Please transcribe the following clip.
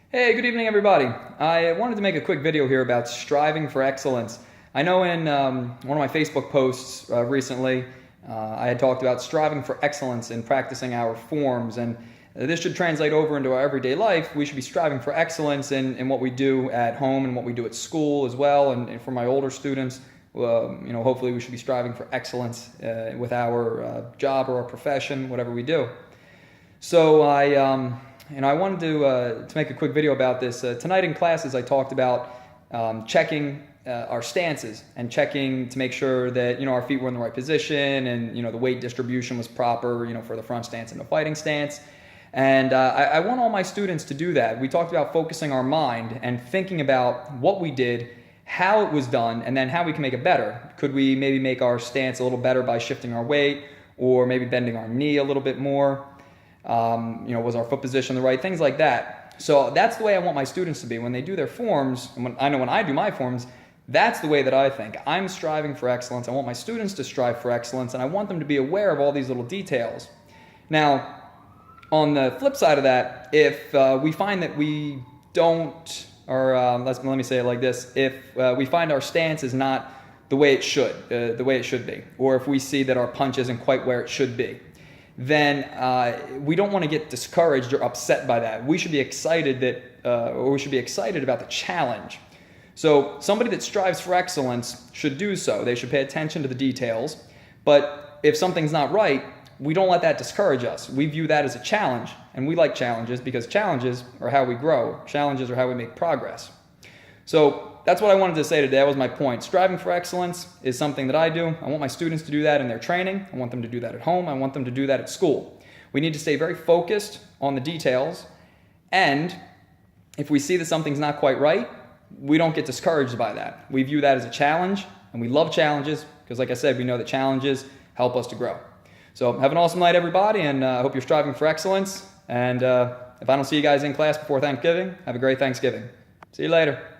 Hey, good evening, everybody. I wanted to make a quick video here about striving for excellence. I know in one of my Facebook posts recently, I had talked about striving for excellence in practicing our forms, and this should translate over into our everyday life. We should be striving for excellence in what we do at home and what we do at school as well. And for my older students, hopefully we should be striving for excellence with our job or our profession, whatever we do. So I wanted to make a quick video about this. Tonight in classes, I talked about checking our stances and checking to make sure that our feet were in the right position and the weight distribution was proper for the front stance and the fighting stance. And I want all my students to do that. We talked about focusing our mind and thinking about what we did, how it was done, and then how we can make it better. Could we maybe make our stance a little better by shifting our weight, or maybe bending our knee a little bit more? Was our foot position the right? Things like that. So that's the way I want my students to be when they do their forms. And when I do my forms, that's the way that I think. I'm striving for excellence. I want my students to strive for excellence, and I want them to be aware of all these little details. Now, on the flip side of that, if we find that we don't, or let me say it like this: if we find our stance is not the way it should be, or if we see that our punch isn't quite where it should be, then we don't want to get discouraged or upset by that. We should be excited about the challenge. So somebody that strives for excellence should do so. They should pay attention to the details. But if something's not right, we don't let that discourage us. We view that as a challenge, and we like challenges because challenges are how we grow. Challenges are how we make progress. So that's what I wanted to say today. That was my point. Striving for excellence is something that I do. I want my students to do that in their training. I want them to do that at home. I want them to do that at school. We need to stay very focused on the details. And if we see that something's not quite right, we don't get discouraged by that. We view that as a challenge, and we love challenges because, like I said, we know that challenges help us to grow. So have an awesome night, everybody, and I hope you're striving for excellence. And if I don't see you guys in class before Thanksgiving, have a great Thanksgiving. See you later.